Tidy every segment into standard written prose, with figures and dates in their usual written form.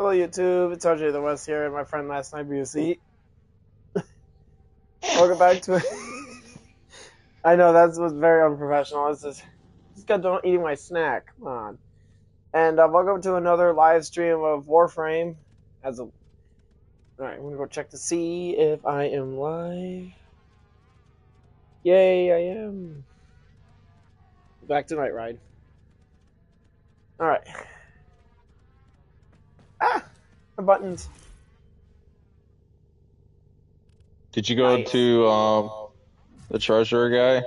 Hello YouTube, it's RJ the West here and my friend last night BUC. Welcome back to it. I know that was very unprofessional. Just got done eating my snack. Come on. And welcome to another live stream of Warframe. Alright, I'm gonna go check to see if I am live. Yay, I am. Back to Night Ride. Alright. Ah! My buttons. Did you go to the treasurer guy?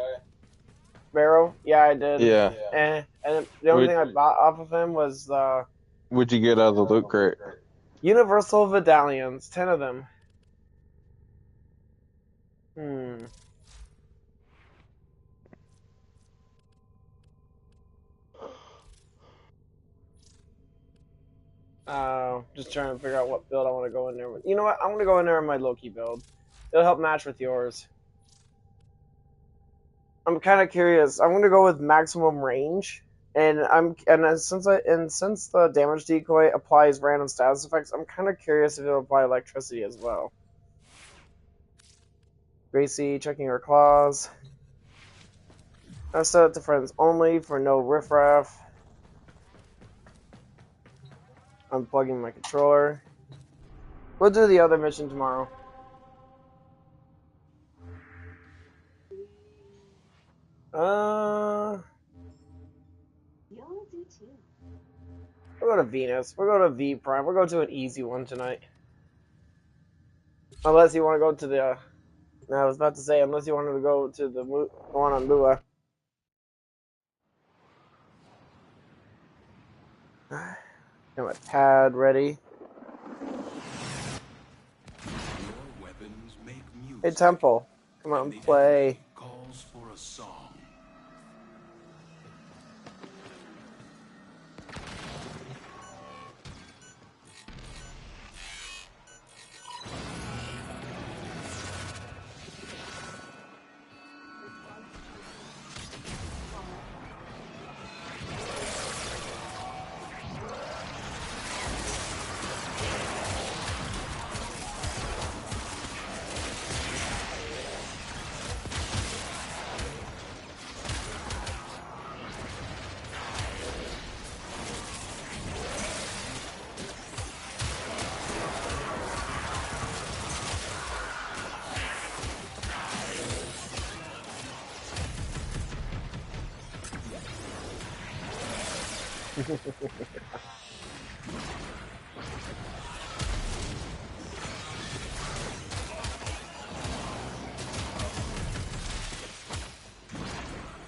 Barrow? Yeah, I did. Yeah. And the only thing I bought off of him was What'd you get out of the loot crate? Universal Medallions, 10 of them. Just trying to figure out what build I want to go in there with. You know what? I'm going to go in there with my Loki build. It'll help match with yours. I'm kind of curious. I'm going to go with maximum range. And since the damage decoy applies random status effects, I'm kind of curious if it'll apply electricity as well. Gracie checking her claws. I set it to friends only for no riffraff. Unplugging my controller. We'll do the other mission tomorrow. We'll go to Venus. We'll go to V Prime. We'll go to an easy one tonight. Unless you want to go to the... No, I was about to say, unless you wanted to go to the one on Lua. Got my pad ready. Hey, Temple. Come on, play. Calls for a song.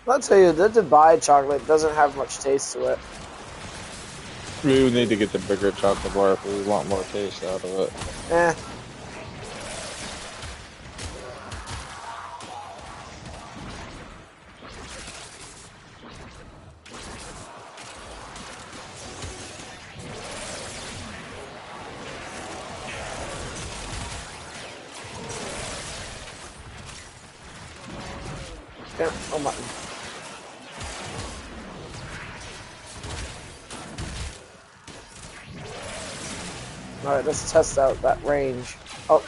I'll tell you, the Dubai chocolate doesn't have much taste to it. We would need to get the bigger chocolate bar if we want more taste out of it. Oh my. Alright, let's test out that range. Oh.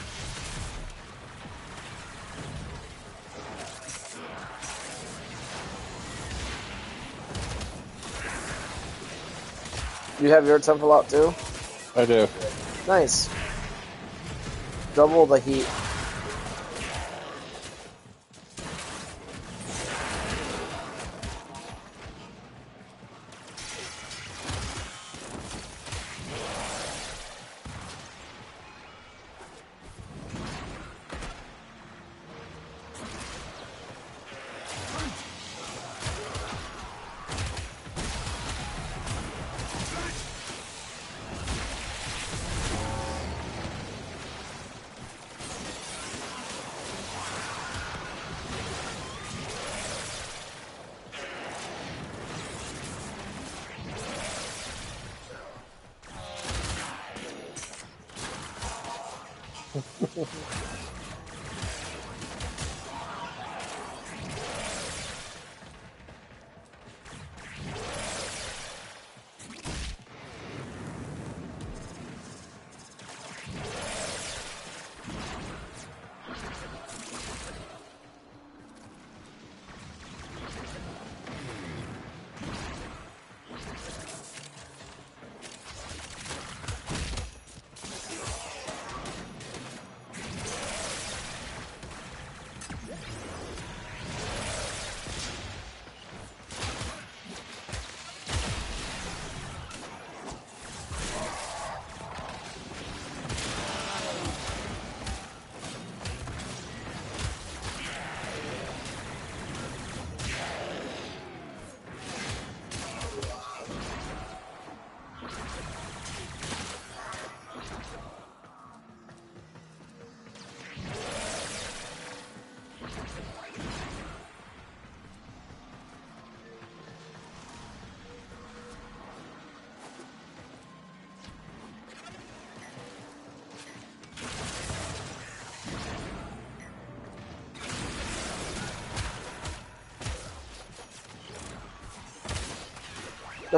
You have your temple out too? I do. Nice. Double the heat.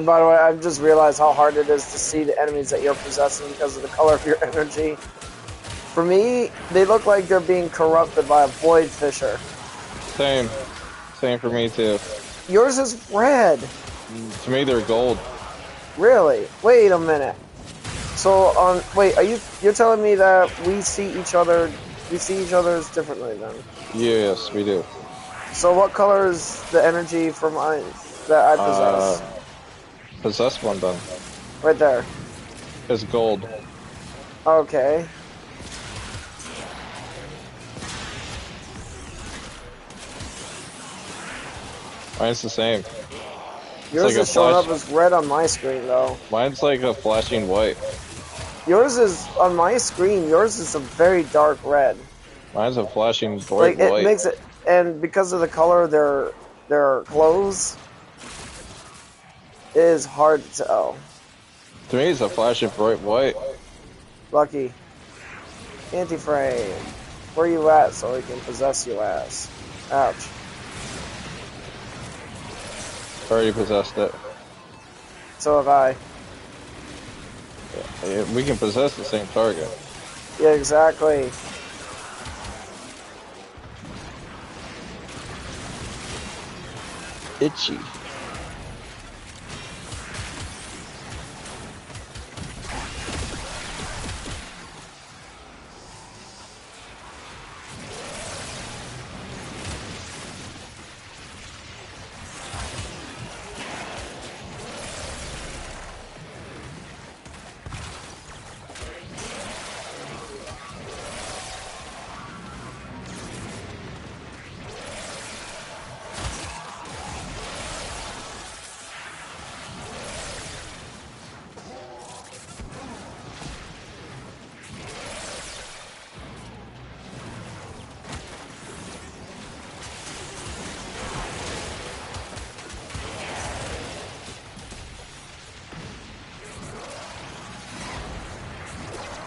And by the way, I've just realized how hard it is to see the enemies that you're possessing because of the color of your energy. For me, they look like they're being corrupted by a void fisher. Same. Same for me too. Yours is red. To me, they're gold. Really? Wait a minute. So wait, you're telling me that we see each other's differently then? Yes, we do. So what color is the energy for mine that I possess? Possess one then. Right there. It's gold. Okay. Mine's the same. Yours like is showing up as red on my screen though. Mine's like a flashing white. Yours is on my screen. Yours is a very dark red. Mine's a flashing bright like white. It makes it, and because of the color of their clothes, it is hard to tell. To me, it's a flashing bright white. Lucky. Anti-frame. Where you at so we can possess your ass? Ouch. Already possessed it. So have I. Yeah, we can possess the same target. Yeah, exactly. Itchy.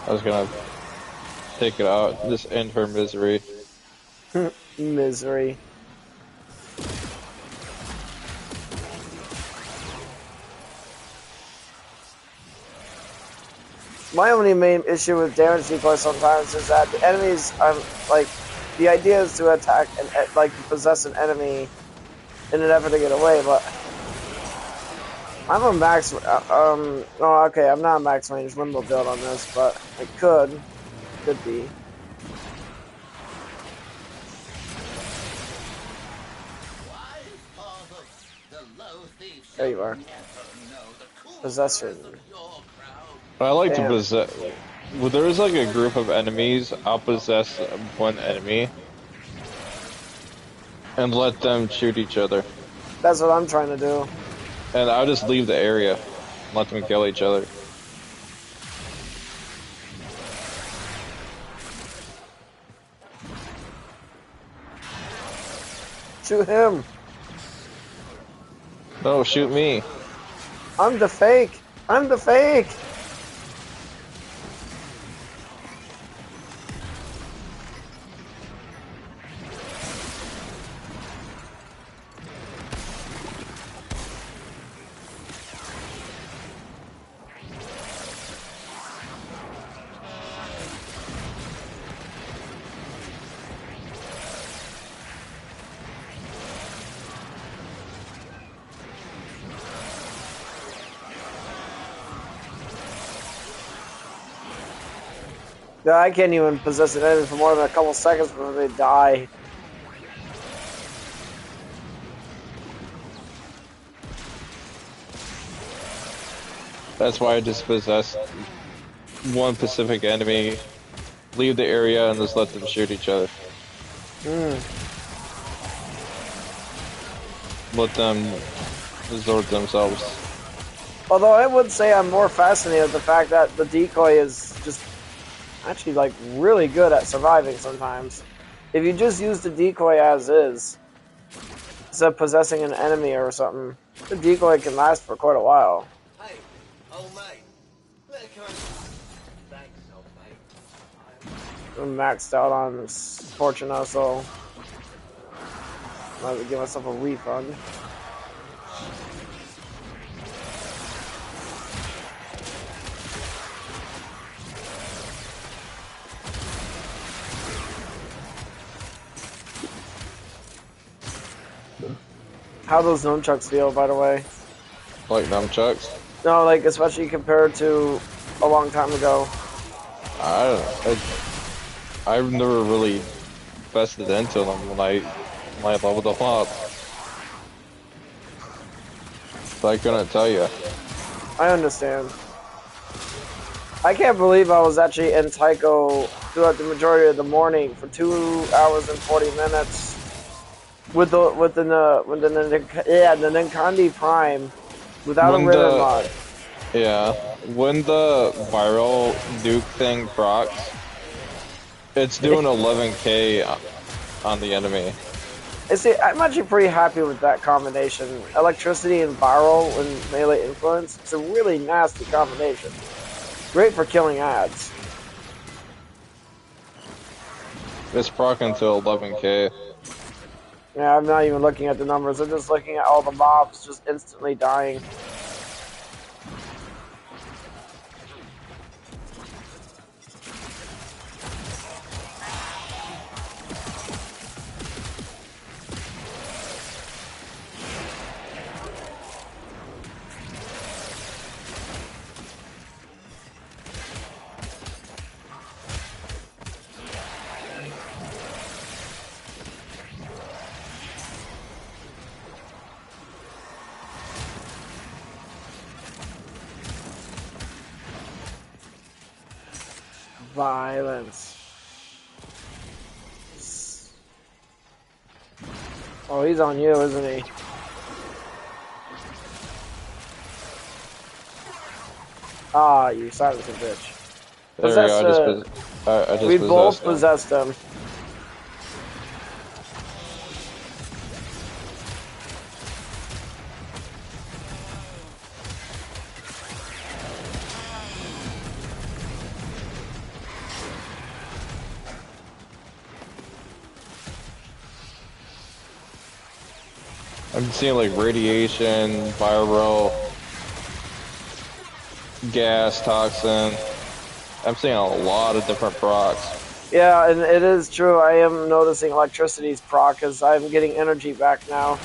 I was gonna take it out, just end her misery. Misery. My only main issue with damage decoy sometimes is that the enemies, like, the idea is to attack and like possess an enemy in an effort to get away, but I'm a max. Oh, okay, I'm not a max range limbo build on this, but I could be. There you are. Possession. I like to possess. Well, there's like a group of enemies. I'll possess one enemy and let them shoot each other. That's what I'm trying to do. And I'll just leave the area and let them kill each other. Shoot him. No, shoot me. I'm the fake. I'm the fake. Yeah, I can't even possess an enemy for more than a couple seconds before they die. That's why I just possess one specific enemy, leave the area, and just let them shoot each other. Let them resort themselves. Although I would say I'm more fascinated with the fact that the decoy is just actually like really good at surviving sometimes. If you just use the decoy as is, instead of possessing an enemy or something, the decoy can last for quite a while. Hey, old mate. Thanks, old mate. I'm maxed out on Fortuna, so I might have to give myself a refund. how those nunchucks feel, by the way. Like nunchucks. No, like especially compared to a long time ago. I've never really vested into them when I leveled them up. So I couldn't tell you. I understand. I can't believe I was actually in Tycho throughout the majority of the morning for 2 hours and 40 minutes with the Ninkandi Prime without a When ribbon the mod. Yeah, when the viral nuke thing procs, it's doing 11K on the enemy. I see. I'm actually pretty happy with that combination. Electricity and viral and melee influence. It's a really nasty combination. Great for killing ads. It's proccing to 11K. Yeah, I'm not even looking at the numbers. I'm just looking at all the mobs just instantly dying. Violence. Oh, he's on you, isn't he? Ah, you son of a bitch. There we go. I just We both possessed him. possessed him. I'm seeing like radiation, viral, gas, toxin. I'm seeing a lot of different procs. Yeah, and it is true. I am noticing electricity's proc as I'm getting energy back now.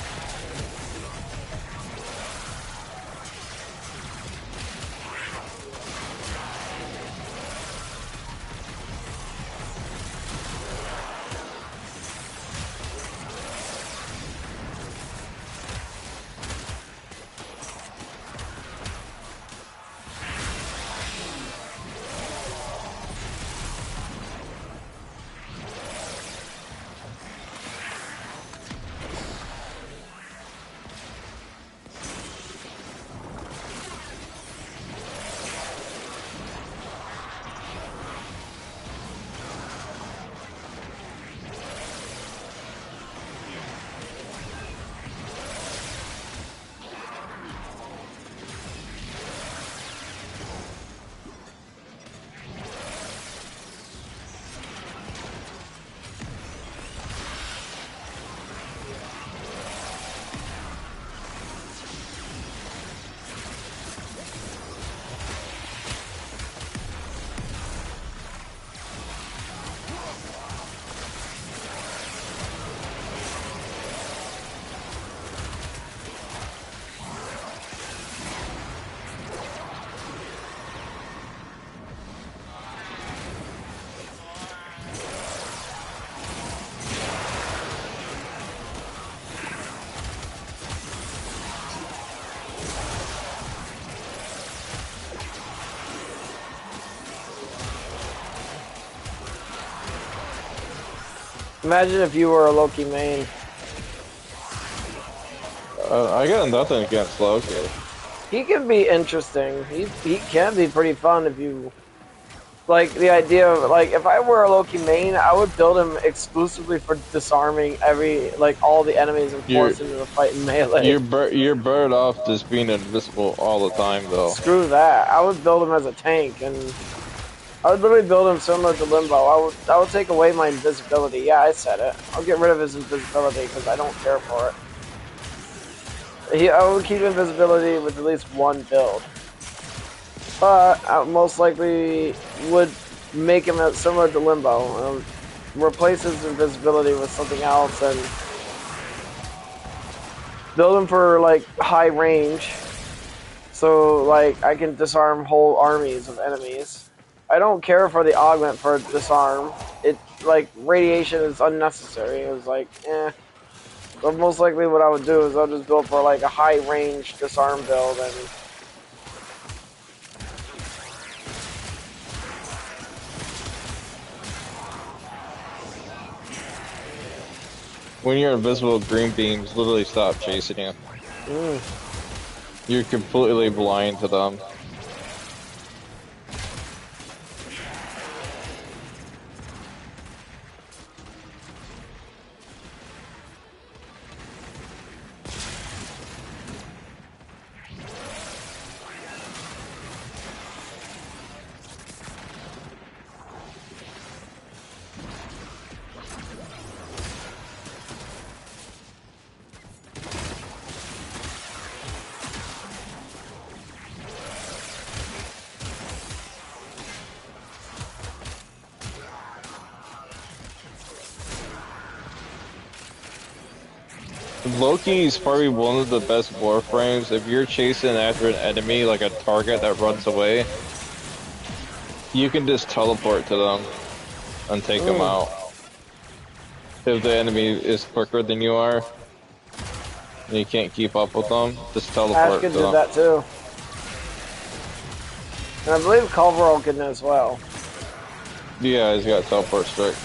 Imagine if you were a Loki main. I got nothing against Loki. He can be interesting. He can be pretty fun if you like the idea of like if I were a Loki main, I would build him exclusively for disarming all the enemies and forcing them to fight in melee. You're better off just being invisible all the time, though. Screw that. I would build him as a tank, and I would literally build him similar to Limbo. I would take away my invisibility. Yeah, I said it. I'll get rid of his invisibility because I don't care for it. I would keep invisibility with at least one build. But I most likely would make him similar to Limbo. Replace his invisibility with something else, and build them for like high range, so like I can disarm whole armies of enemies. I don't care for the augment for disarm. It like radiation is unnecessary. It was like, eh. But most likely, what I would do is I'll just build for like a high range disarm build and. When you're invisible, green beams literally stop chasing you. Mm. You're completely blind to them. Loki is probably one of the best warframes. If you're chasing after an enemy, like a target that runs away, you can just teleport to them and take them Mm. out. If the enemy is quicker than you are, and you can't keep up with them, just teleport Ashkin to did them. that too. And I believe Culveral can as well. Yeah, he's got teleport strike.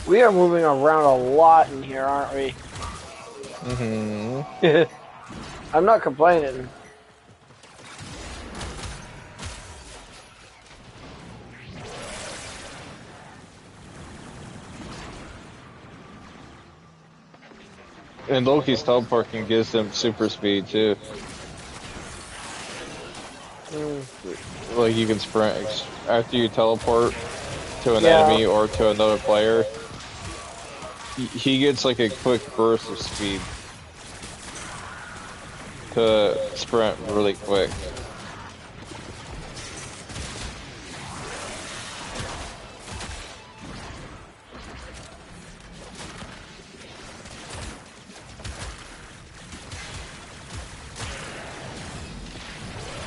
We are moving around a lot in here, aren't we? Mm-hmm. I'm not complaining. And Loki's teleporting gives him super speed too. Mm. Like you can sprint after you teleport to an Yeah. enemy or to another player. He gets like a quick burst of speed to sprint really quick.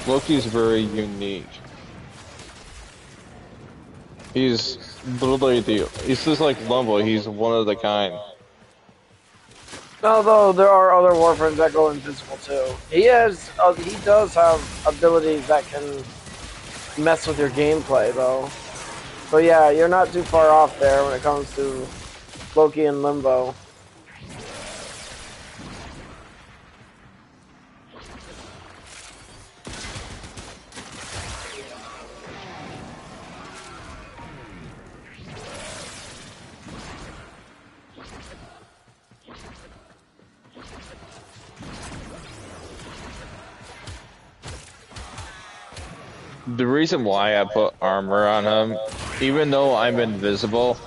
Loki's very unique. He's literally he's just like Limbo, he's one of the kind. Although there are other Warframes that go invisible too. He does have abilities that can mess with your gameplay though. So yeah, you're not too far off there when it comes to Loki and Limbo. The reason why I put armor on him, even though I'm invisible,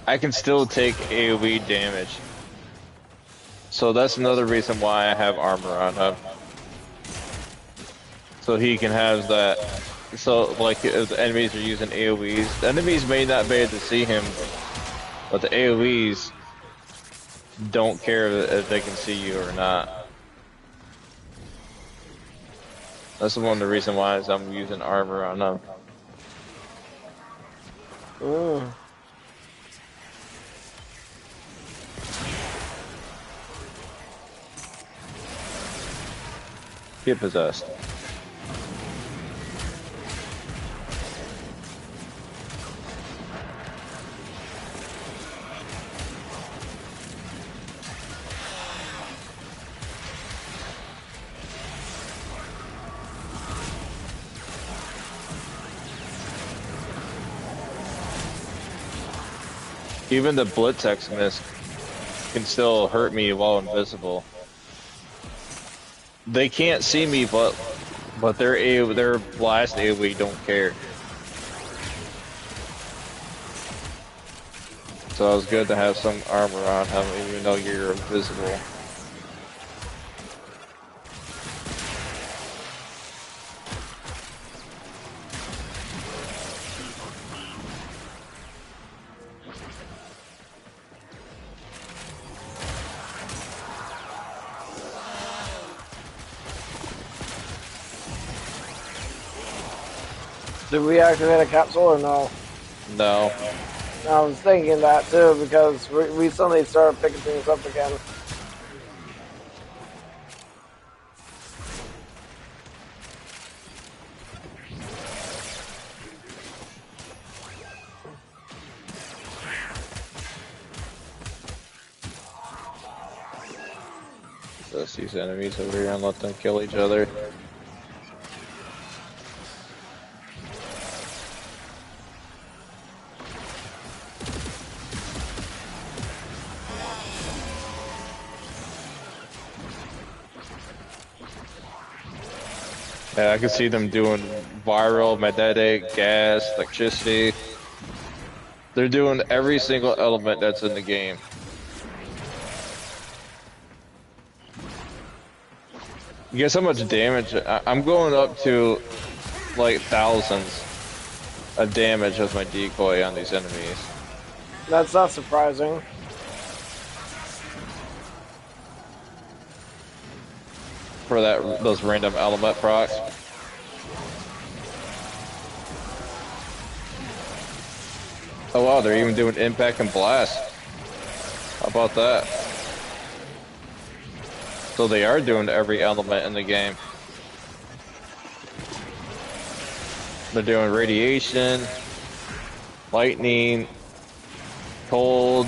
I can still take AoE damage. So that's another reason why I have armor on him. So he can have that. So, like, if the enemies are using AoEs, the enemies may not be able to see him, but the AoEs don't care if they can see you or not. That's one of the reasons why I'm using armor on him. Mm. Get possessed. Even the Blitz X-Mist can still hurt me while invisible. They can't see me, but their blast AoE don't care. So it was good to have some armor on him, even though you're invisible. Did we activate a capsule or no? No. I was thinking that too because we suddenly started picking things up again. Just these enemies over here and let them kill each other. Yeah, I can see them doing viral, magnetic, gas, electricity. They're doing every single element that's in the game. Guess how much damage? I'm going up to like thousands of damage with my decoy on these enemies. That's not surprising. For those random element procs. Oh wow, they're even doing impact and blast. How about that? So they are doing every element in the game. They're doing radiation, lightning, cold.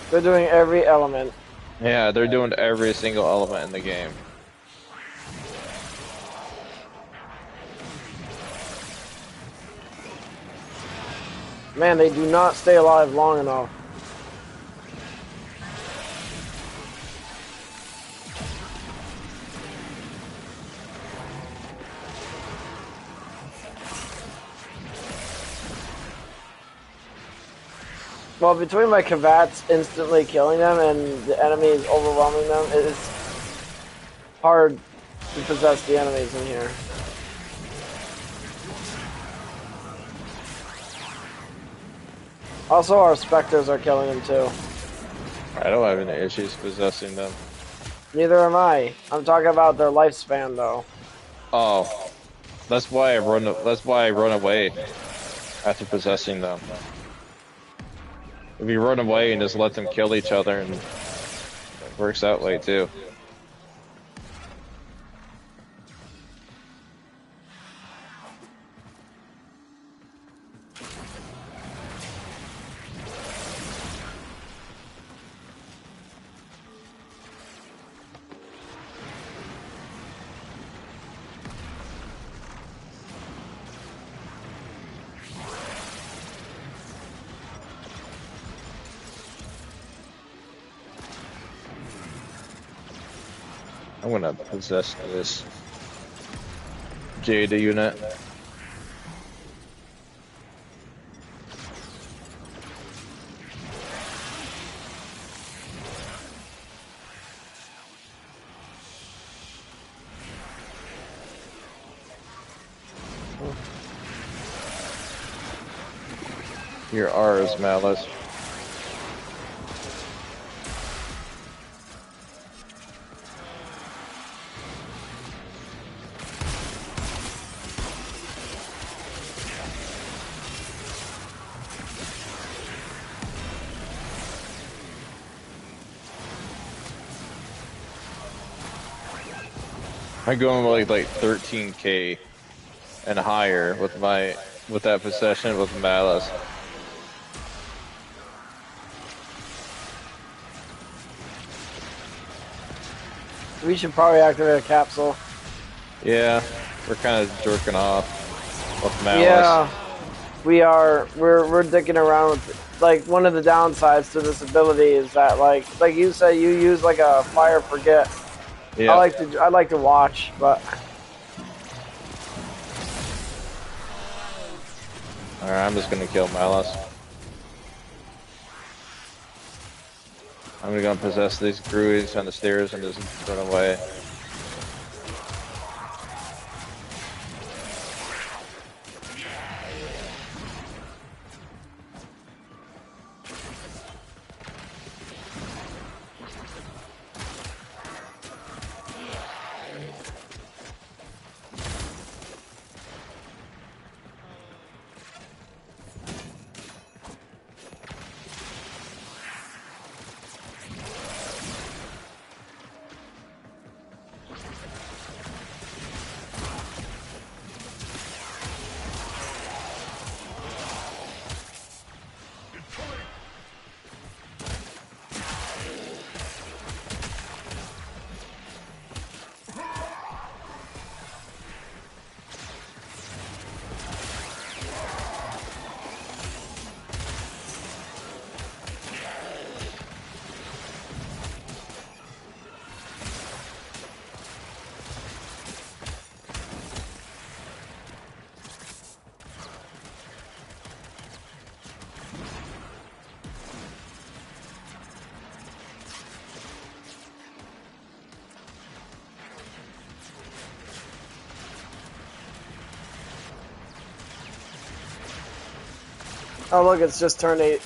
They're doing every element. Yeah, they're doing every single element in the game. Man, they do not stay alive long enough. Well, between my Kavats instantly killing them and the enemies overwhelming them, it is hard to possess the enemies in here. Also, our Spectres are killing them too. I don't have any issues possessing them. Neither am I. I'm talking about their lifespan, though. Oh, that's why I run. That's why I run away after possessing them. If you run away and just let them kill each other, and Works that way too. I'm gonna possess this Jada unit. Your R is Malice. I'm going like 13k and higher with that possession with Malice. We should probably activate a capsule. Yeah, we're kind of jerking off with Malice. Yeah, we are. We're dicking around with, like, one of the downsides to this ability is that, like you said, you use like a fire forget. Yeah. I like to watch, but. Alright, I'm just gonna kill Malice. I'm gonna possess these Gruids on the stairs and just run away. Oh look, it's just turn 8.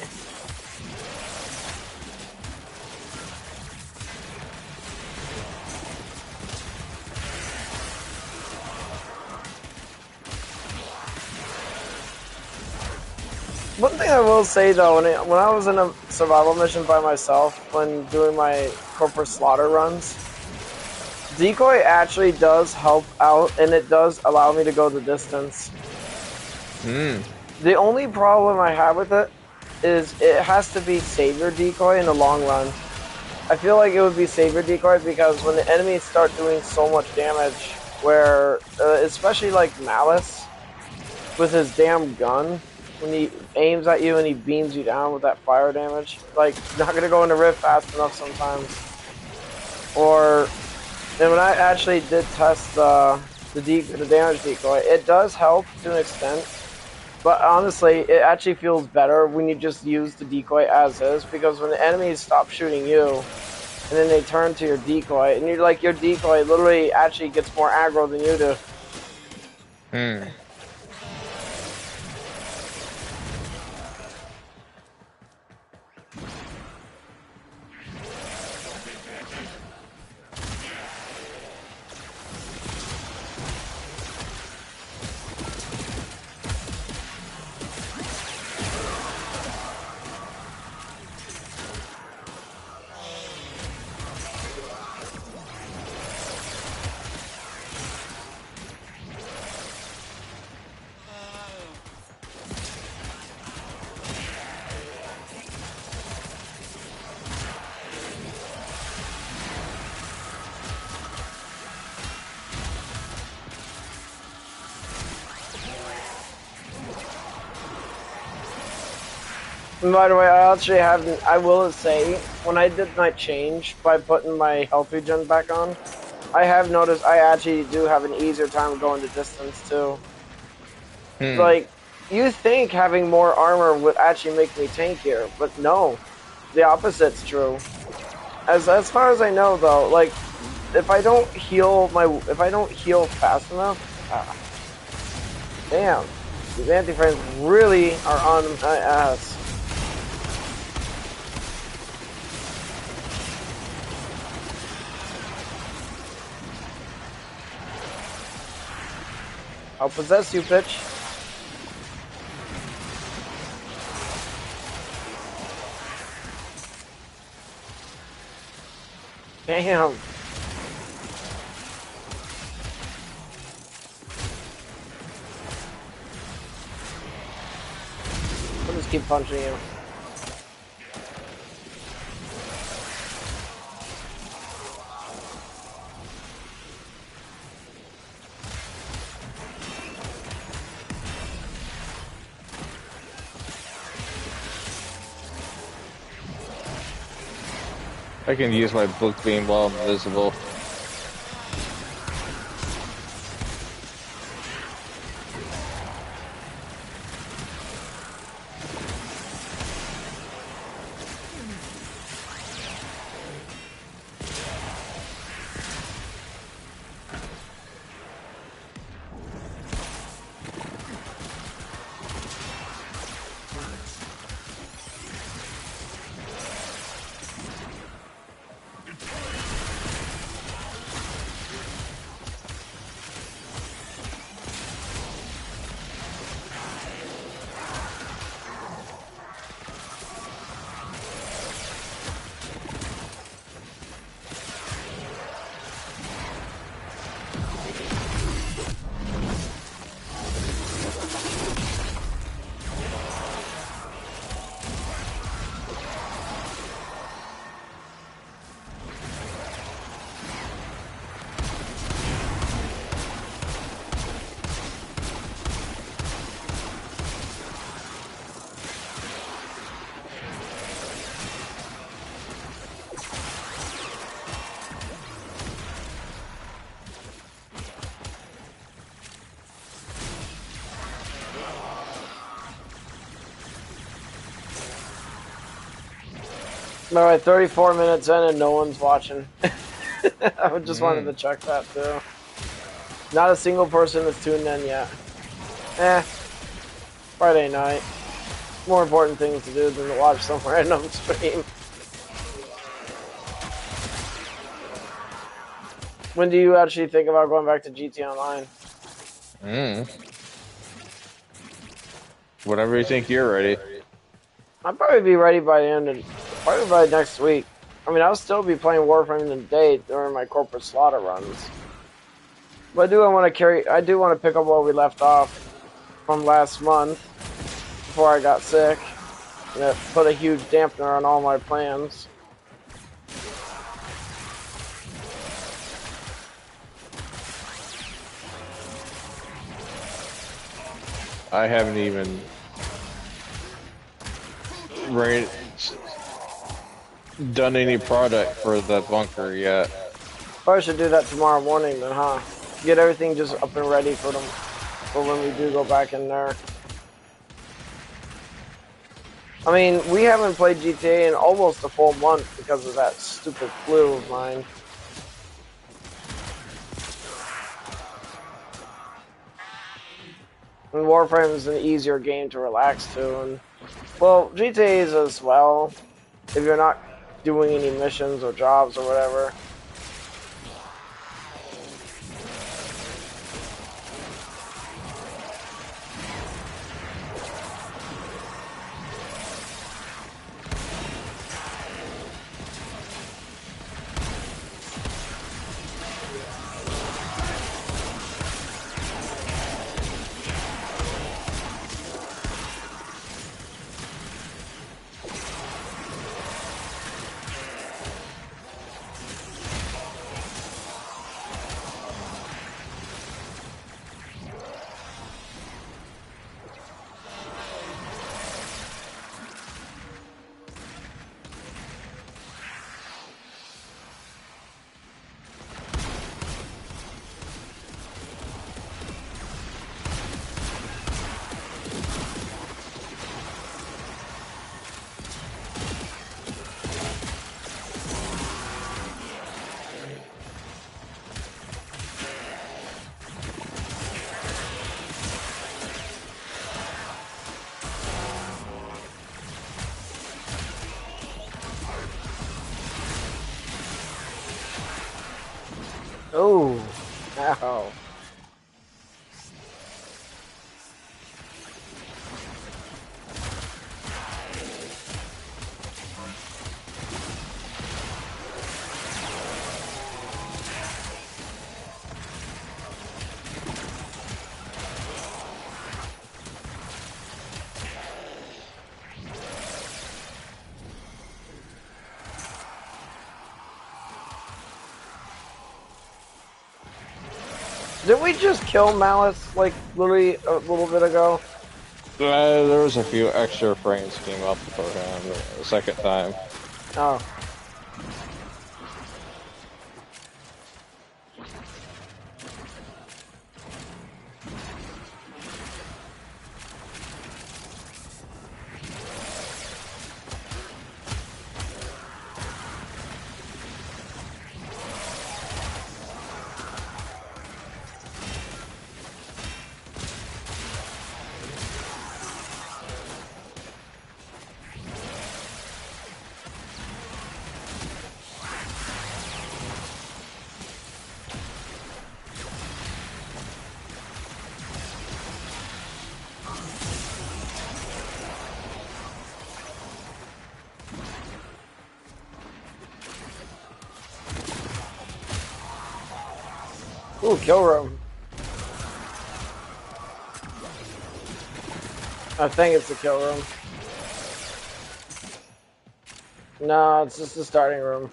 One thing I will say though, when I was in a survival mission by myself, when doing my corporate slaughter runs, decoy actually does help out, and it does allow me to go the distance. The only problem I have with it is it has to be savior decoy in the long run. I feel like it would be savior decoy because when the enemies start doing so much damage, where especially like Malice with his damn gun, when he aims at you and he beams you down with that fire damage, like, not gonna go into rift fast enough sometimes. Or, and when I actually did test the damage decoy, it does help to an extent. But honestly, it actually feels better when you just use the decoy as is, because when the enemies stop shooting you, and then they turn to your decoy, and you're like, your decoy literally actually gets more aggro than you do. By the way, I actually haven't. I will say, when I did my change by putting my health regen back on, I have noticed I actually do have an easier time going to distance too. Hmm. Like, you think having more armor would actually make me tankier, but no, the opposite's true. As far as I know, though, like if I don't heal fast enough, damn, these anti-frames really are on my ass. I'll possess you, bitch. Damn. I'll just keep punching you. I can use my book beam while I'm invisible. Alright, 34 minutes in and no one's watching. I just wanted to Mm. check that too. Not a single person is tuned in yet. Friday night. More important things to do than to watch some random stream. When do you actually think about going back to GT Online? Mm. Whenever you think you're ready. I'll probably be ready by the end of, probably by next week. I mean, I'll still be playing Warframe today during my corporate slaughter runs. But I do want to pick up where we left off from last month before I got sick. And it put a huge dampener on all my plans. I haven't even done any product for the bunker yet. Probably should do that tomorrow morning then, huh? Get everything just up and ready for them for when we do go back in there. I mean, we haven't played GTA in almost a full month because of that stupid flu of mine. And Warframe is an easier game to relax to, and well, GTA is as well. If you're not doing any missions or jobs or whatever. Oh, ow. Did we just kill Malice like literally a little bit ago? There was a few extra frames came up for him the second time. Oh. Ooh, kill room. I think it's the kill room. No, it's just the starting room.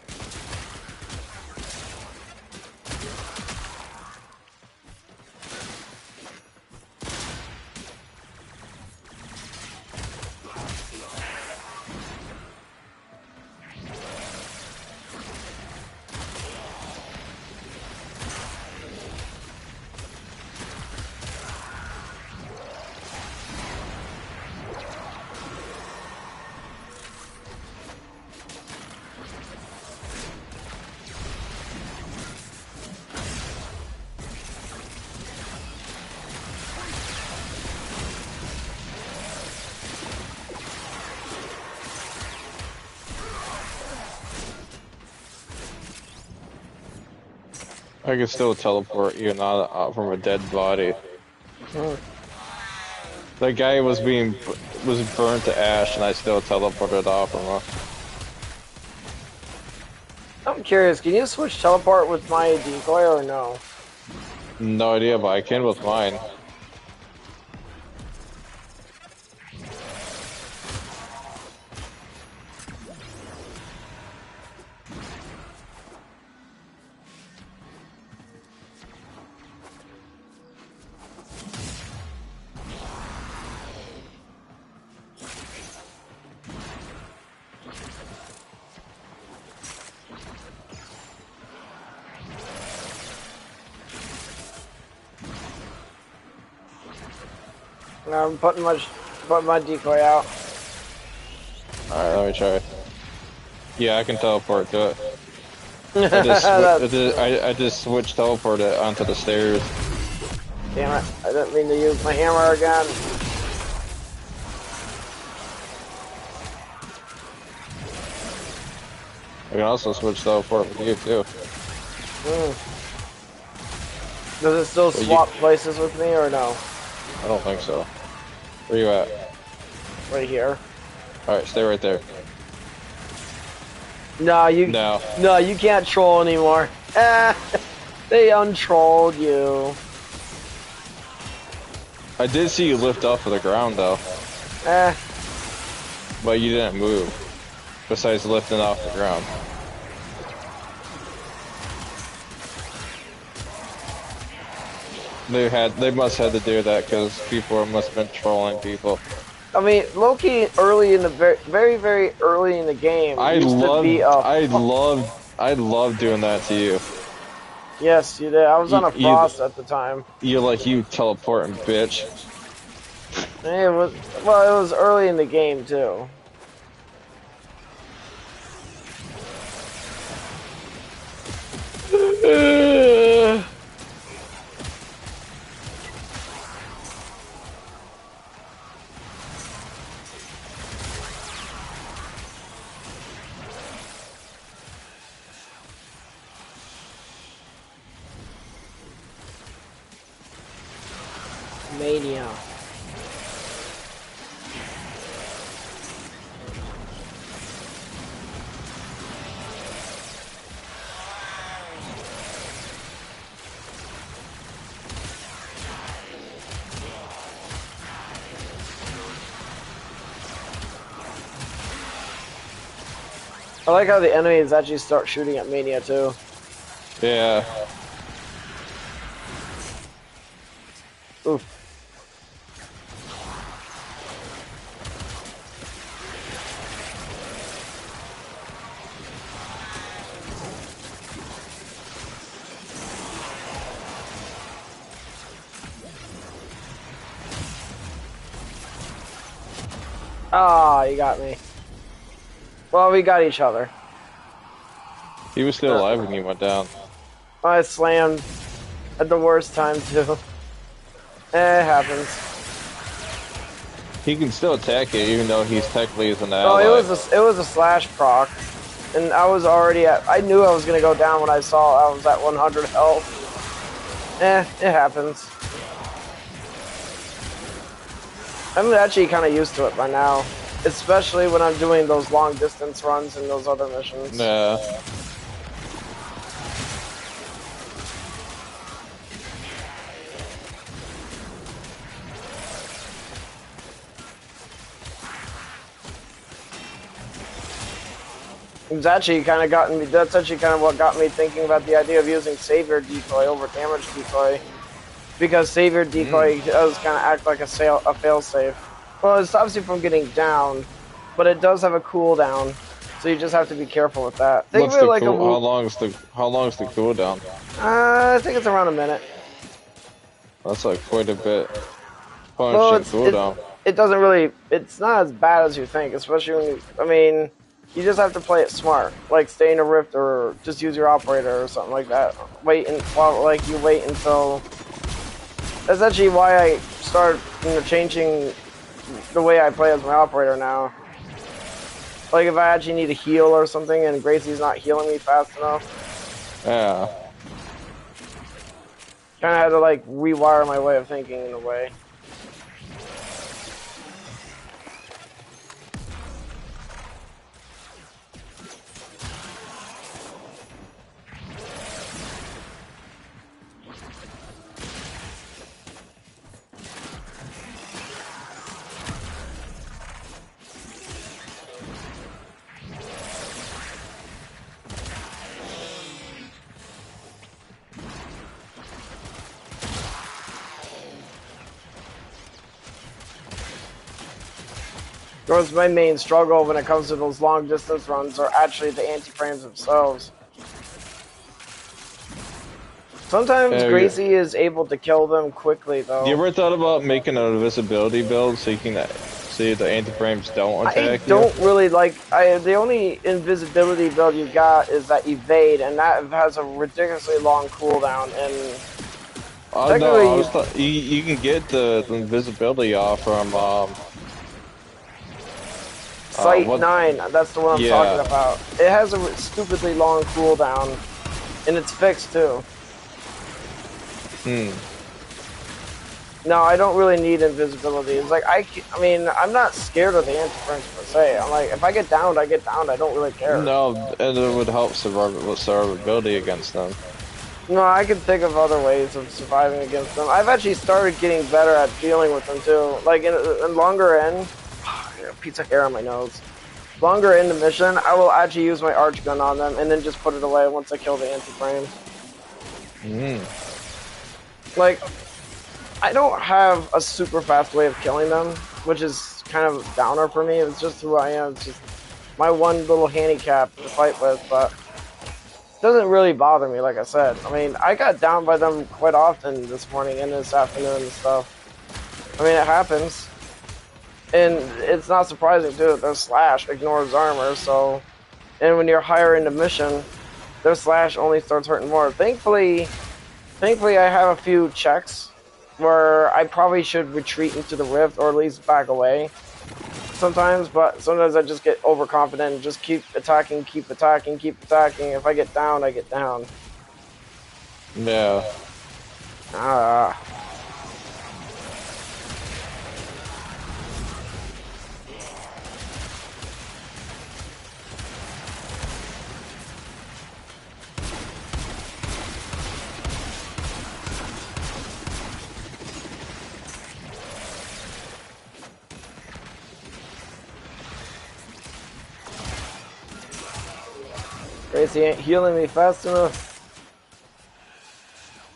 I can still teleport you not from a dead body. Hmm. That guy was burned to ash, and I still teleported off from him. I'm curious, can you switch teleport with my decoy or no? No idea, but I can with mine. I'm putting my decoy out. Alright, let me try. Yeah, I can teleport to it. That's I just switched teleported onto the stairs. damn it! I didn't mean to use my hammer again. I can also switch teleport with you too. Mm. Does it still But swap places with me or no? I don't think so. Where you at? Right here. Alright, stay right there. No, No. you can't troll anymore. They untrolled you. I did see you lift off of the ground though, Eh. but you didn't move. Besides lifting off the ground. They must have to do that because people must have been trolling people. I mean, Loki early in the very early in the game used to be a. I love doing that to you. Yes, you did. I was on a You, frost at the time. you teleporting bitch. It was it was early in the game too. Mania. I like how the enemies actually start shooting at Mania too. Yeah. Oof. Ah, you got me. Well, we got each other. He was still alive when you went down. I slammed at the worst time too. It happens. He can still attack it, even though he's technically an Oh, ally. it was a slash proc, and I was already at. I knew I was gonna go down when I saw I was at 100 health. It happens. I'm actually kind of used to it by now, especially when I'm doing those long distance runs and those other missions. Yeah. It's actually kind of gotten me. That's actually kind of what got me thinking about the idea of using Savior Decoy over Damage Decoy, because Savior Decoy does kind of act like a failsafe. Well, it stops you from getting down, but it does have a cooldown, so you just have to be careful with that. Think What's of it the like cool? How long is the cooldown? I think it's around a minute. That's like quite a bit. Well, Punishing cooldown. it doesn't really. It's not as bad as you think, especially when you. I mean, you just have to play it smart, like stay in a rift or just use your operator or something like that. Wait you wait until. That's actually why I started changing the way I play as my operator now. Like if I actually need a heal or something and Gracie's not healing me fast enough. Yeah. Kind of had to like rewire my way of thinking in a way. Of course, my main struggle when it comes to those long distance runs are actually the anti-frames themselves. Sometimes Gracie is able to kill them quickly, though. You ever thought about making an invisibility build so you can see the anti-frames don't attack you? I don't really like. The only invisibility build you got is that evade, and that has a ridiculously long cooldown. And oh no, you can get the invisibility off from Site 9. That's the one I'm talking about. It has a stupidly long cooldown, and it's fixed too. No, I don't really need invisibility. It's like I mean, I'm not scared of the anti-frames per se. I'm like, if I get downed, I get downed. I don't really care. No, and it would help survivability against them. No, I can think of other ways of surviving against them. I've actually started getting better at dealing with them too. Like in longer end, piece of hair on my nose. Longer in the mission, I will actually use my arch gun on them and then just put it away once I kill the anti-frame. Like, I don't have a super fast way of killing them, which is kind of a downer for me. It's just who I am. It's just my one little handicap to fight with, but it doesn't really bother me, like I said. I mean, I got downed by them quite often this morning and this afternoon and stuff. I mean, it happens. And it's not surprising, too, that their slash ignores armor, so... And when you're higher in the mission, their slash only starts hurting more. Thankfully, I have a few checks where I probably should retreat into the rift, or at least back away sometimes, but sometimes I just get overconfident and just keep attacking, keep attacking, keep attacking. If I get down, I get down. Yeah. Tracy ain't healing me fast enough.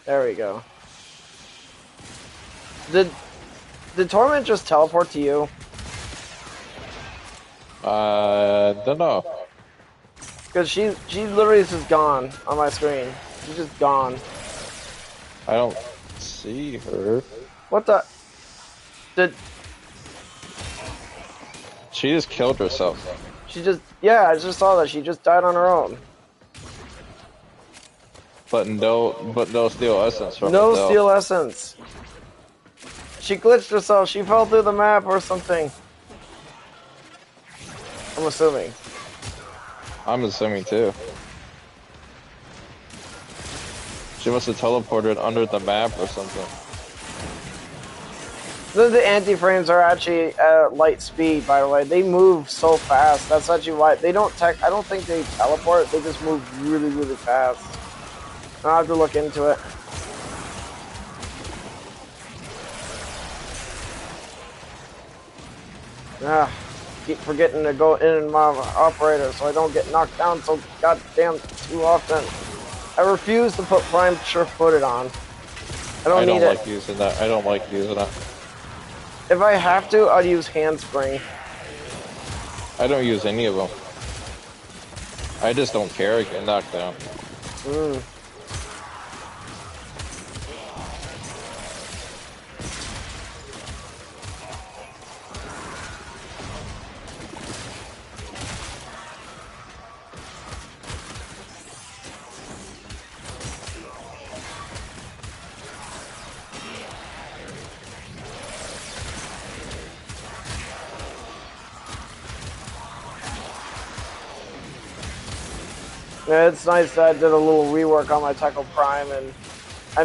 There we go. Did Torment just teleport to you? Don't know. Because she literally is just gone on my screen. She's just gone. I don't see her. What the? Did She just killed herself. she just? Yeah, I just saw that. She just died on her own. But no steel essence from No it though. steel essence. She glitched herself. She fell through the map or something. I'm assuming. I'm assuming too. She must have teleported under the map or something. The anti-frames are actually at light speed, by the way. They move so fast. That's actually why they don't I don't think they teleport. They just move really, really fast. I'll have to look into it. Ah, keep forgetting to go in and my operator so I don't get knocked down so goddamn too often. I refuse to put prime sure-footed on. I don't need it. Like using that. I don't like using that. If I have to, I'll use handspring. I don't use any of them. I just don't care. I get knocked down. Yeah, it's nice that I did a little rework on my Techo Prime, and I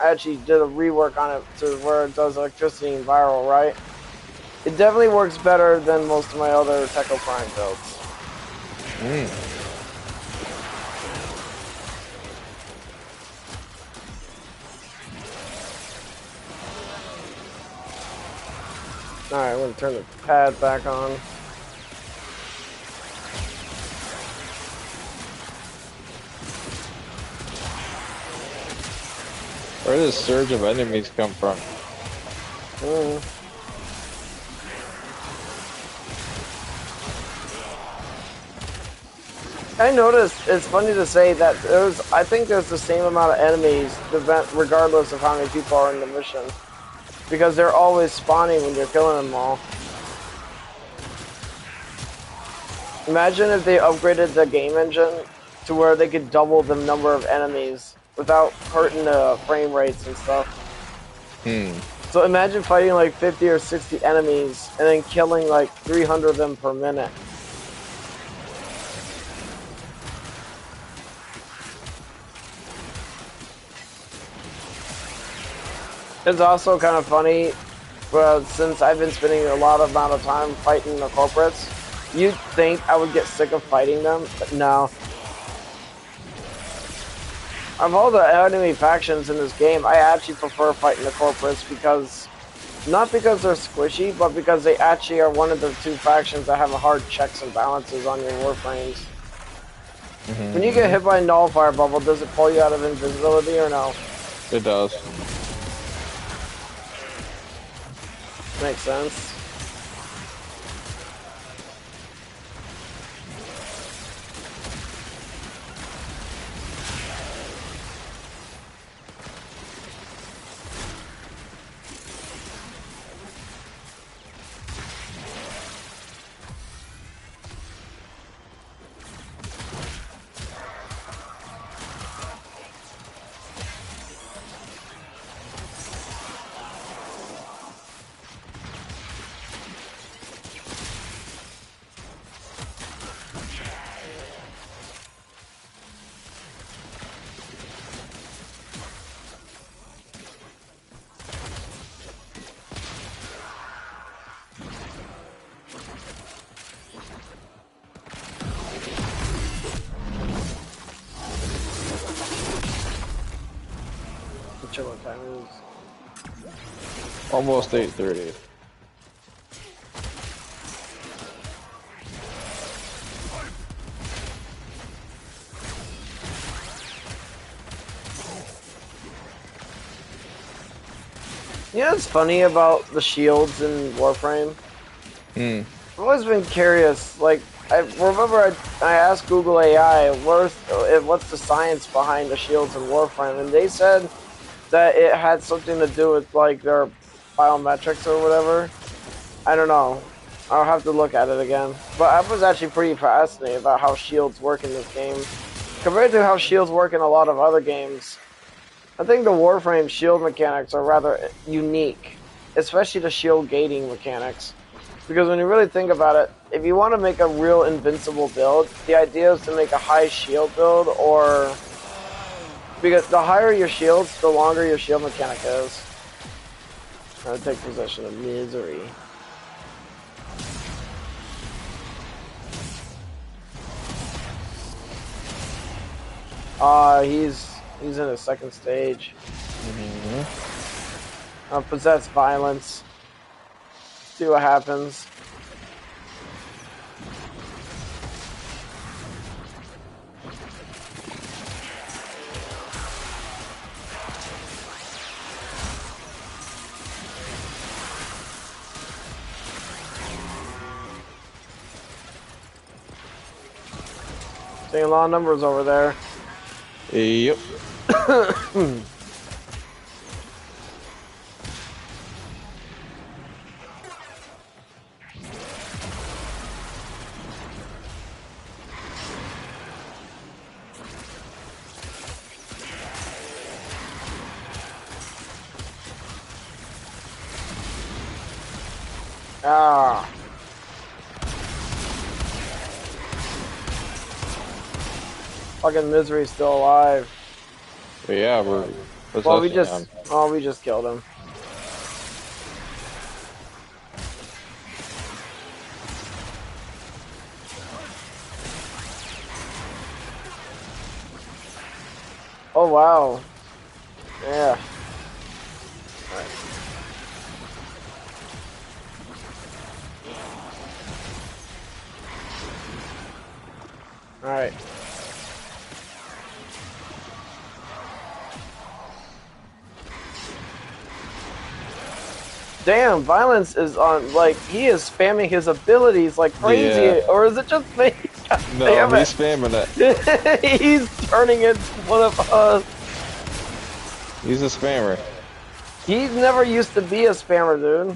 actually did a rework on it to where it does electricity and viral, right? It definitely works better than most of my other Techo Prime builds. Alright, I'm gonna turn the pad back on. Where does surge of enemies come from? I noticed, it's funny to say that I think there's the same amount of enemies regardless of how many people are in the mission. Because they're always spawning when you're killing them all. Imagine if they upgraded the game engine to where they could double the number of enemies without hurting the frame rates and stuff. So imagine fighting like 50 or 60 enemies and then killing like 300 of them per minute. It's also kind of funny, since I've been spending a lot of amount of time fighting the corporates, you'd think I would get sick of fighting them, but no. Of all the enemy factions in this game, I actually prefer fighting the corporates because, not because they're squishy, but because they actually are one of the two factions that have a hard checks and balances on your warframes. When you get hit by a nullifier bubble, does it pull you out of invisibility or no? It does. Makes sense. What time is? Almost 8:30. You know what's funny about the shields in Warframe? Hmm. I've always been curious. Like, I remember I asked Google AI, what's the science behind the shields in Warframe? And they said that it had something to do with, like, their biometrics or whatever. I don't know. I'll have to look at it again. But I was actually pretty fascinated about how shields work in this game. Compared to how shields work in a lot of other games, I think the Warframe shield mechanics are rather unique, especially the shield gating mechanics. Because when you really think about it, if you want to make a real invincible build, the idea is to make a high shield build, or because the higher your shields, the longer your shield mechanic is. Trying to take possession of misery. He's in his second stage. Possess violence. See what happens. Seeing a lot of numbers over there. Yep. Ah. Fucking Misery's still alive. But yeah, we're Well, we possessing him. just killed him. Oh wow. Yeah. All right. Damn, Violence is on, like, he is spamming his abilities like crazy, Yeah. or is it just me? God No, damn he's it. spamming it. He's turning into one of us. He's a spammer. He never used to be a spammer, dude.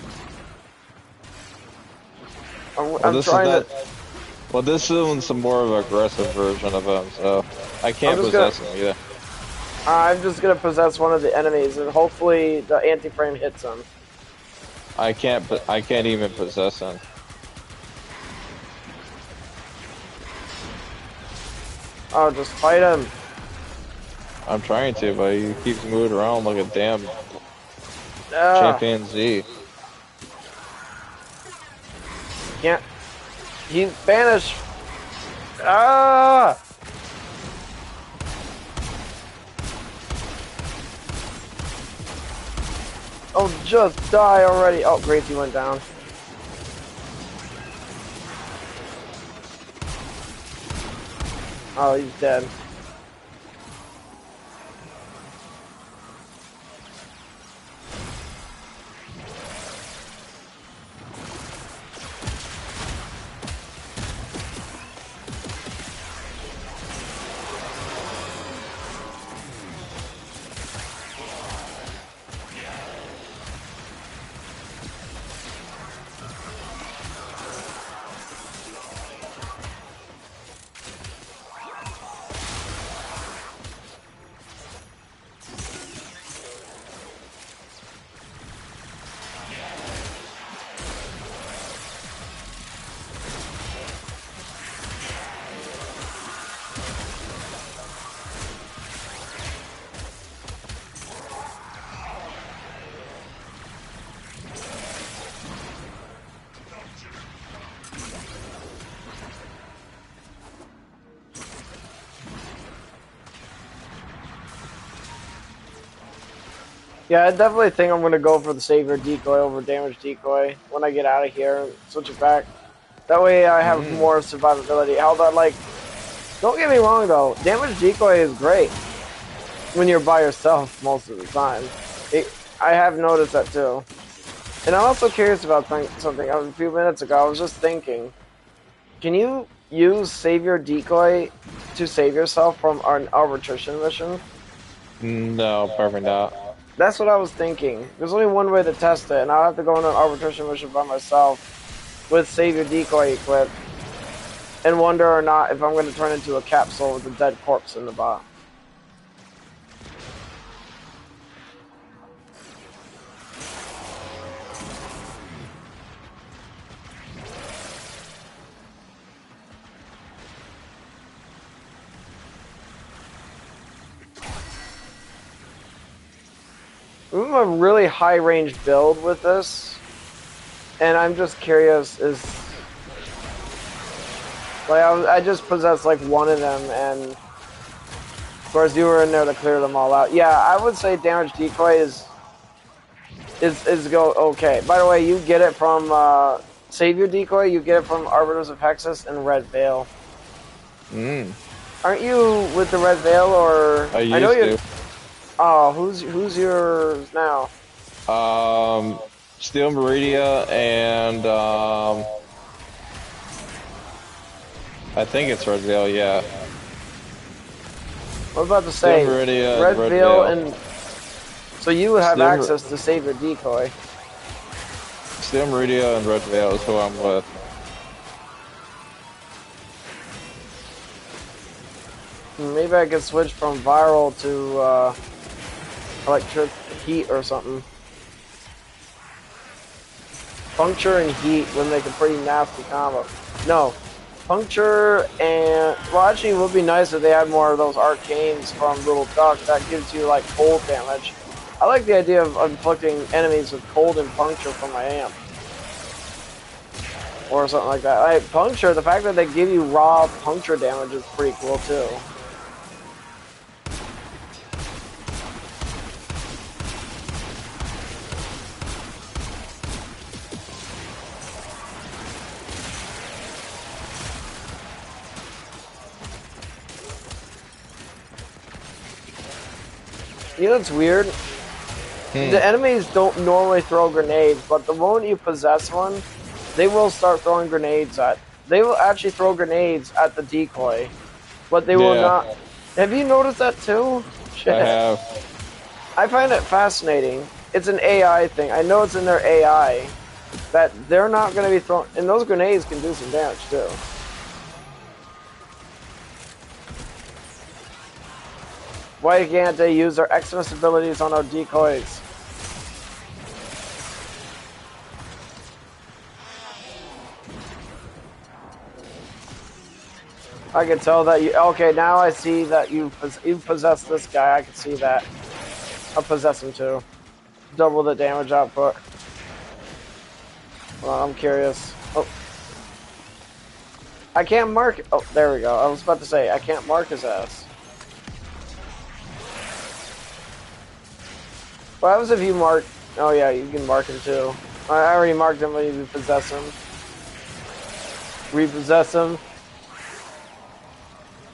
I'm trying to... Well, this is some more of an aggressive version of him, so I can't possess him either. I'm just gonna possess one of the enemies, and hopefully the anti-frame hits him. I can't even possess him. Oh, just fight him. I'm trying to, but he keeps moving around like a damn chimpanzee. Can't. He's banished. Ah! Oh, just die already. Oh, Gracie went down. Oh, he's dead. Yeah, I definitely think I'm going to go for the Savior Decoy over Damage Decoy when I get out of here and switch it back. That way I have more survivability. How about, like, don't get me wrong though, Damage Decoy is great when you're by yourself most of the time. I have noticed that too. And I'm also curious about something. A few minutes ago, I was just thinking, can you use Save Your Decoy to save yourself from an arbitration mission? No, probably not. That's what I was thinking. There's only one way to test it, and I'll have to go on an arbitration mission by myself with Save Your Decoy equipped and wonder or not if I'm going to turn into a capsule with a dead corpse in the bot. I'm a really high range build with this, and I'm just curious is like I just possessed like one of them, and of course you were in there to clear them all out. Yeah, I would say damage decoy is go okay. By the way, you get it from Save Your Decoy. You get it from Arbiters of Hexus and Red Veil. Aren't you with the Red Veil or? I know used you. to. Oh, who's yours now? Steel Meridia and I think it's Red Veil, yeah. I was about to say Steel Meridia Red and Red Veil, Veil. and so you would have Steel access to Save Your Decoy. Steel Meridia and Red Veil is who I'm with. Maybe I could switch from viral to electric heat or something. Puncture and heat would make a pretty nasty combo. No, puncture and well, actually, it would be nice if they had more of those arcanes from Little Duck. That gives you like cold damage. I like the idea of inflicting enemies with cold and puncture from my amp. Or something like that. Like, puncture, the fact that they give you raw puncture damage is pretty cool too. You know what's weird? The enemies don't normally throw grenades, but the moment you possess one, they will start throwing grenades at. They will actually throw grenades at the decoy, but they will not. Have you noticed that too? Shit. I have. I find it fascinating. It's an AI thing. I know it's in their AI that they're not going to be throwing, and those grenades can do some damage too. Why can't they use their Xmas abilities on our decoys? I can tell that you. Okay, now I see that you possess this guy. I can see that. I'll possess him too. Double the damage output. Well, I'm curious. Oh, I can't mark. Oh, there we go. I was about to say I can't mark his ass. What happens if you mark? Oh yeah, you can mark him too. I already marked him when you possess him. Repossess him.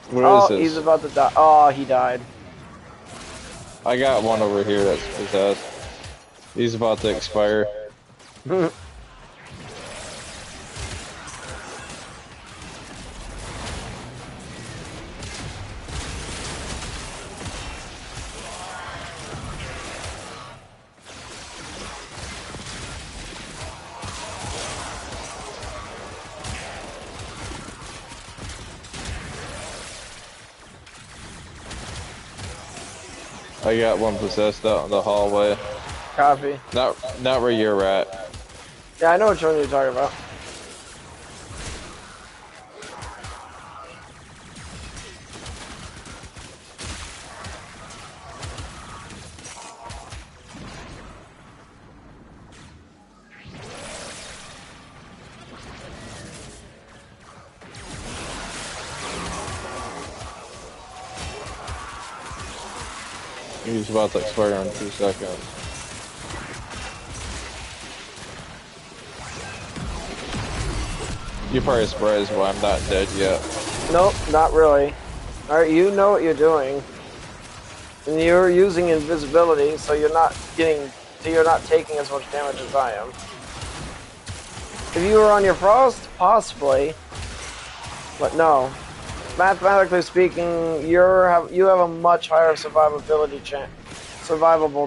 What is this? He's about to die. Oh, he died. I got one over here that's possessed. He's about to expire. I got one possessed out in the hallway. Copy. Not where you're at. Yeah, I know which one you're talking about. He's about to expire in 2 seconds. You're probably surprised why I'm not dead yet. Nope, not really. Alright, you know what you're doing. And you're using invisibility, so you're not getting so you're not taking as much damage as I am. If you were on your frost, possibly, but no. Mathematically speaking, you have a much higher survivable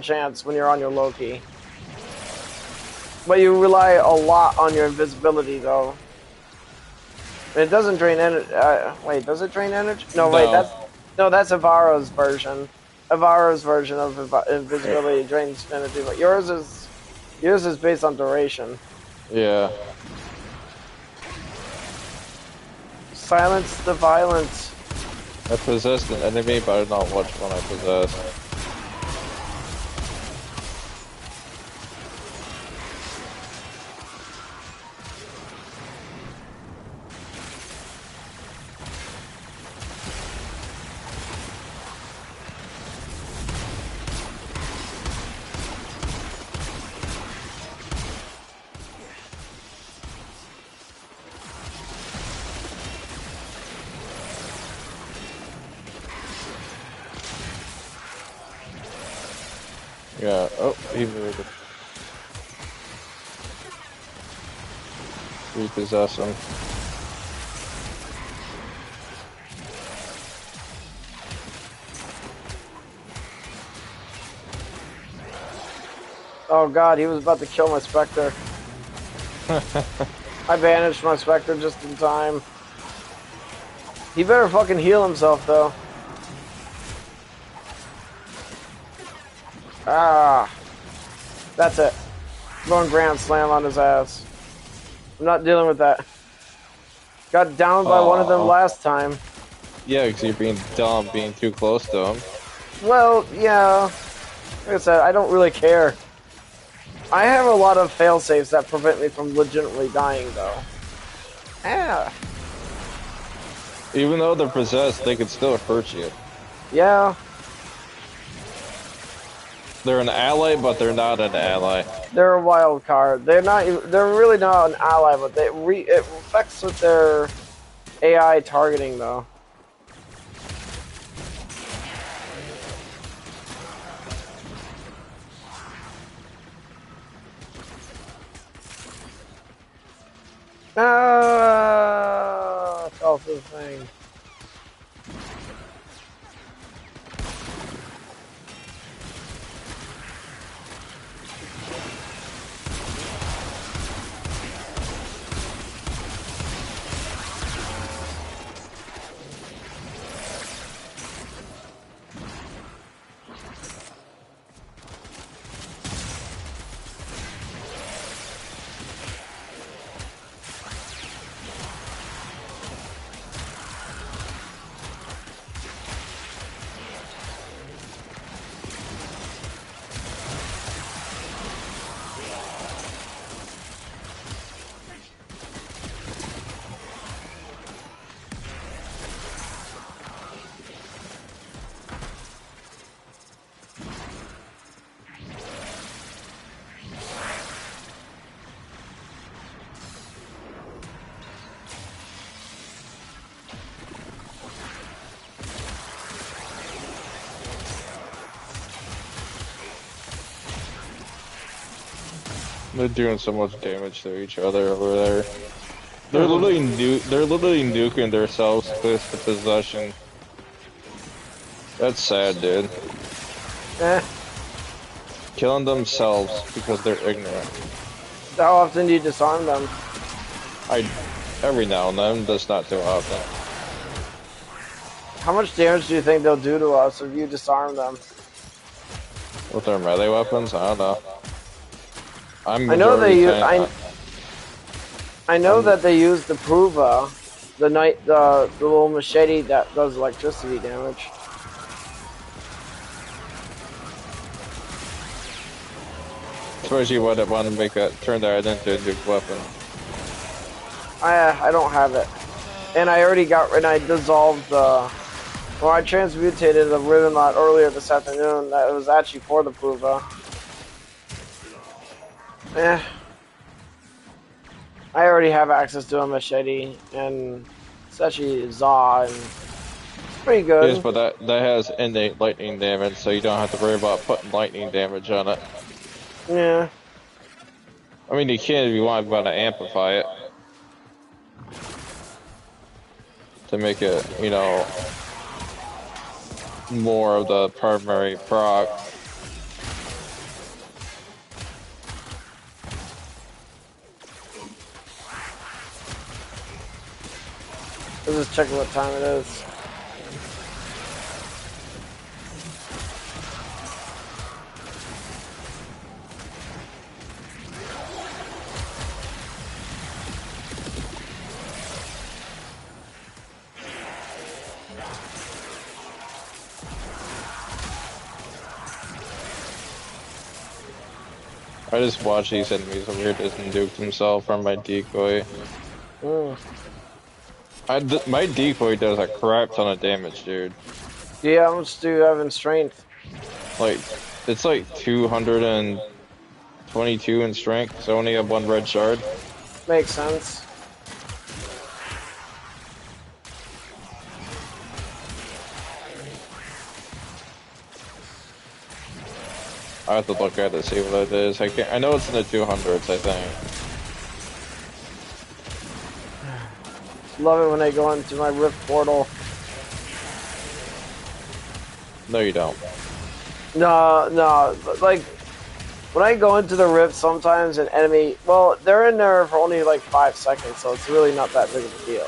chance when you're on your Loki. But you rely a lot on your invisibility, though. And it doesn't drain energy. Wait, does it drain energy? No, wait, that's Avara's version. Avara's version of invisibility drains energy, but yours is based on duration. Yeah. Silence the violence. I possessed an enemy, but I don't know which one I possessed. Yeah, oh, he moved. Repossess him. Oh god, he was about to kill my Spectre. I banished my Spectre just in time. He better fucking heal himself, though. Ah. That's it. Going Grand Slam on his ass. I'm not dealing with that. Got downed by one of them last time. Yeah, because you're being dumb, being too close to him. Well, yeah. Like I said, I don't really care. I have a lot of failsafes that prevent me from legitimately dying, though. Ah. Even though they're possessed, they can still hurt you. Yeah. They're an ally, but they're not an ally. They're a wild card. They're not. They're really not an ally, but it affects with their AI targeting, though. Ah, fell through the thing. They're doing so much damage to each other over there. They're literally nuking themselves with the possession. That's sad, dude. Eh. Killing themselves because they're ignorant. How often do you disarm them? Every now and then, that's not too often. How much damage do you think they'll do to us if you disarm them? With their melee weapons, I don't know. I know they use. I know that they use the Pruva, the little machete that does electricity damage. Especially when they want to make turn that into a nuke weapon. I don't have it, and I already I dissolved the. Well, I transmutated the ribbon lot earlier this afternoon. That was actually for the Pruva. I already have access to a machete, and it's actually Zaw, and it's pretty good. Yes, but that has innate lightning damage, so you don't have to worry about putting lightning damage on it. Yeah. I mean, you can if you want, but to amplify it to make it, you know, more of the primary proc. Let's just check what time it is. I just watch these enemies over here doesn't duke himself from my decoy. Mm. My decoy does a crap ton of damage, dude. Yeah, how much do you have in strength? Like, it's like 222 in strength, so I only have one red shard. Makes sense. I have to look at it to see what it is. I know it's in the 200s, I think. Love it when I go into my rift portal. No, you don't. No, no, like when I go into the rift, sometimes an enemy, well, they're in there for only like 5 seconds, so it's really not that big of a deal.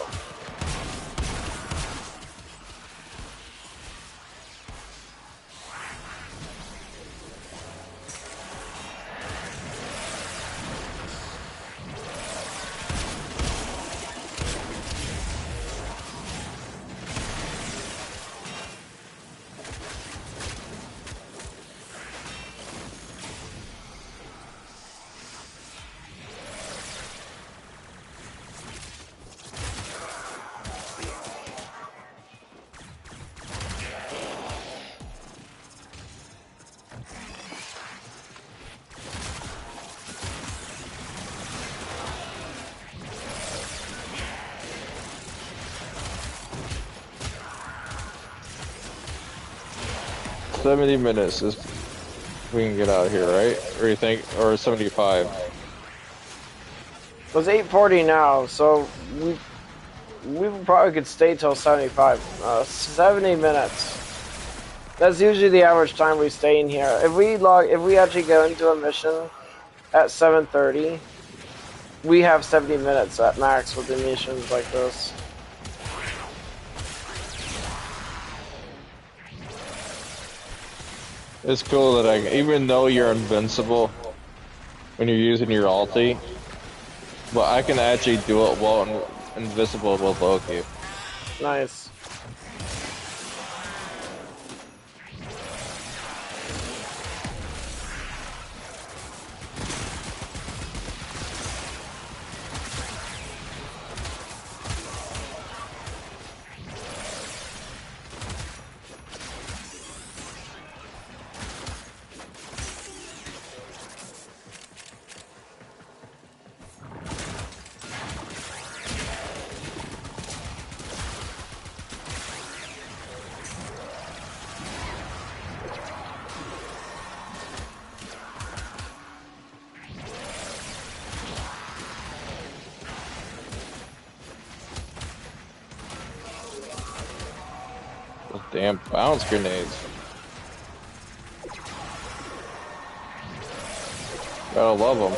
$70 minutes is we can get out of here, right? Or you think, or 75? It's 8:40 now, so we probably could stay till 75. 70 minutes. That's usually the average time we stay in here. If we actually go into a mission at 7:30, we have 70 minutes at max with the missions like this. It's cool that even though you're invincible when you're using your ulti, but I can actually do it while invisible with Loki. Nice. Those damn bounce grenades. Gotta love them.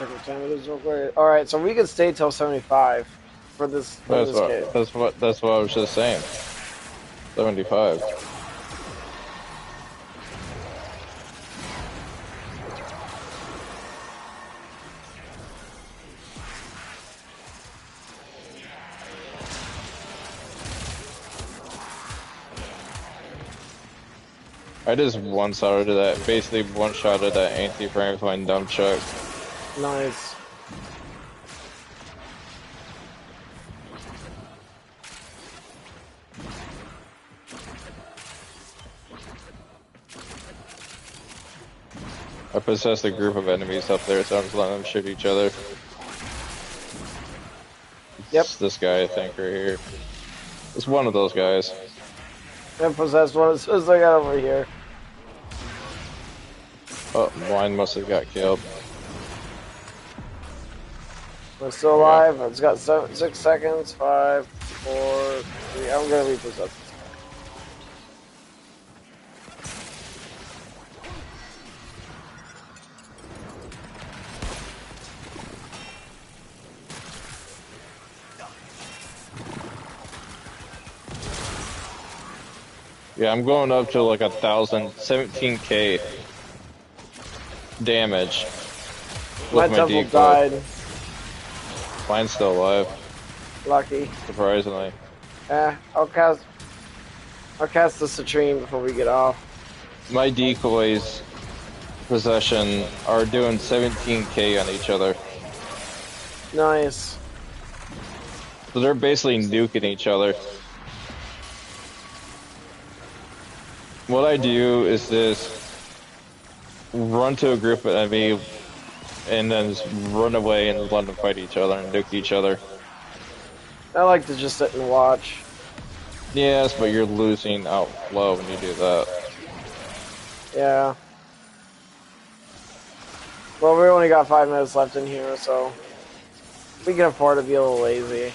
check what time it is real quick. All right, so we can stay till 75 for this in this game. That's what I was just saying. 75. I just one-shotted that, basically one-shotted that anti-frame with my nunchuck. Nice. I possessed a group of enemies up there, so I'm just letting them shoot each other. Yep. It's this guy, I think, right here. It's one of those guys. I possessed one as soon as I got over here. Oh, mine must have got killed. We're still alive. It's got 6 seconds. 5, 4, 3. I'm gonna repossess. Yeah, I'm going up to like 17k damage. My temple died. Mine's still alive. Lucky. Surprisingly. I'll cast the citrine before we get off. My decoys possession are doing 17k on each other. Nice. So they're basically nuking each other. What I do is this: run to a group of enemy and then just run away and let them fight each other and nuke each other. I like to just sit and watch. Yes, but you're losing outflow when you do that. Yeah. Well, we only got 5 minutes left in here, so we can afford to be a little lazy.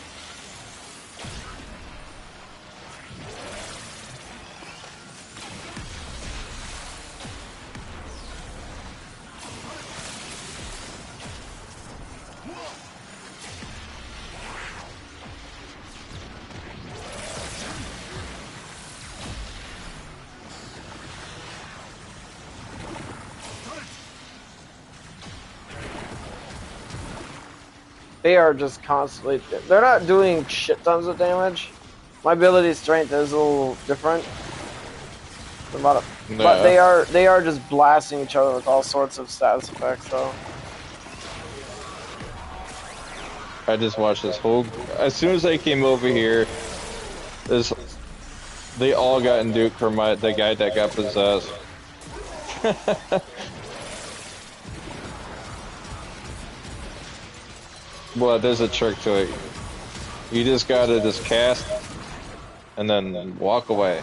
They are just constantly... They're not doing shit tons of damage. My ability strength is a little different. But they are just blasting each other with all sorts of status effects, though. I just watched this whole... As soon as I came over here, they all got nuked from the guy that got possessed. Well, there's a trick to it. You just gotta just cast and then walk away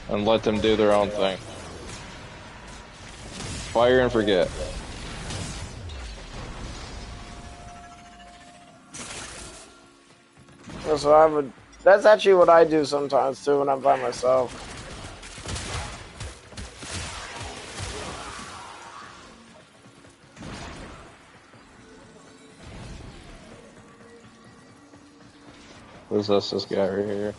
and let them do their own thing. Fire and forget. So that's actually what I do sometimes too when I'm by myself. Possess this guy right here.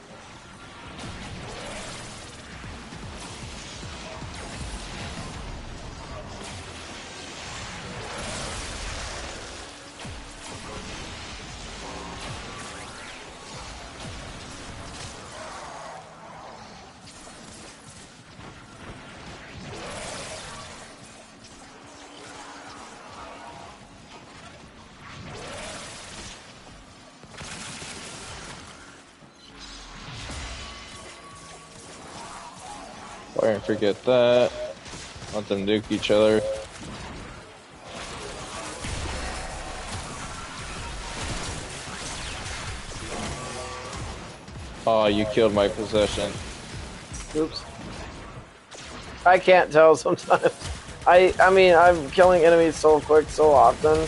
Fire and forget that. Let them nuke each other. Oh, you killed my possession. Oops. I can't tell sometimes. I mean, I'm killing enemies so quick, so often.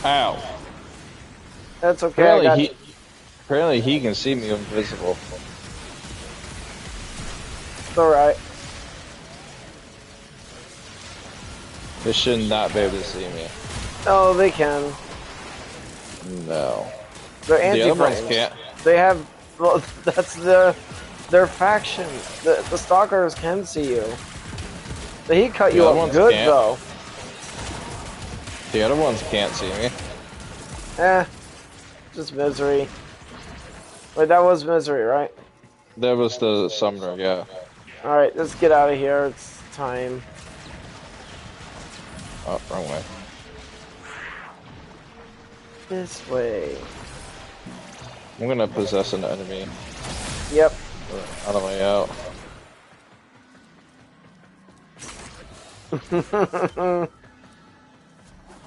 Ow. That's okay. I got you. Apparently he can see me invisible. It's alright. They should not be able to see me. Oh, they can. No. They're The other ones anti-frames. can't. They have. Well, that's their faction. The stalkers can see you. But he cut you The other up ones good can't. though. The other ones can't see me. Just misery. Wait, that was misery, right? That was the summoner, yeah. Alright, let's get out of here. It's time. Oh, wrong way. This way. I'm gonna possess an enemy Yep. on the way out.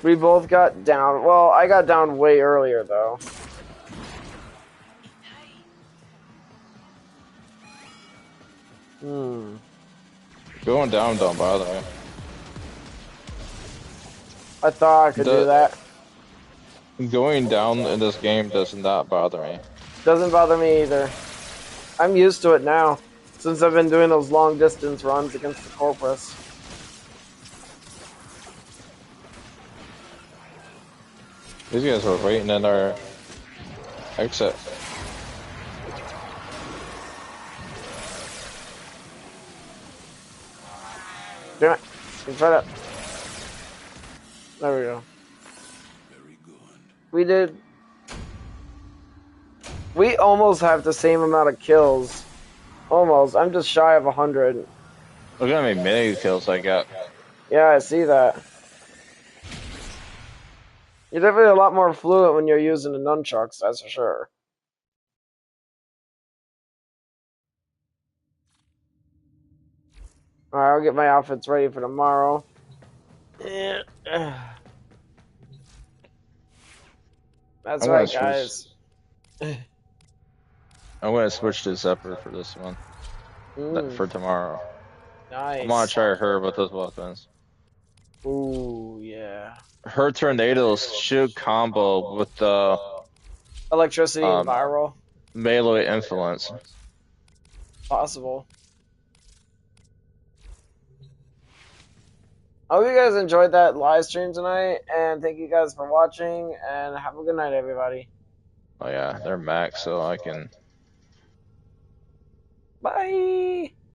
We both got down. Well, I got down way earlier, though. Going down don't bother me. I thought I could do that. Going down in this game does not bother me. Doesn't bother me either. I'm used to it now, since I've been doing those long distance runs against the Corpus. These guys were waiting in our exit. Damn it. Let's try that. There we go. Very good. We did. We almost have the same amount of kills. Almost. I'm just shy of 100. Look at how many mini kills I got. Yeah, I see that. You're definitely a lot more fluent when you're using the nunchucks, that's for sure. Alright, I'll get my outfits ready for tomorrow. That's right, guys. I'm gonna switch to Zephyr for this one. For tomorrow. Nice. I'm gonna try her with those weapons. Ooh, yeah. Her tornadoes should combo with the Electricity and viral. melee influence. Possible. I hope you guys enjoyed that live stream tonight, and thank you guys for watching, and have a good night, everybody. Oh yeah, they're max, so I can... Bye!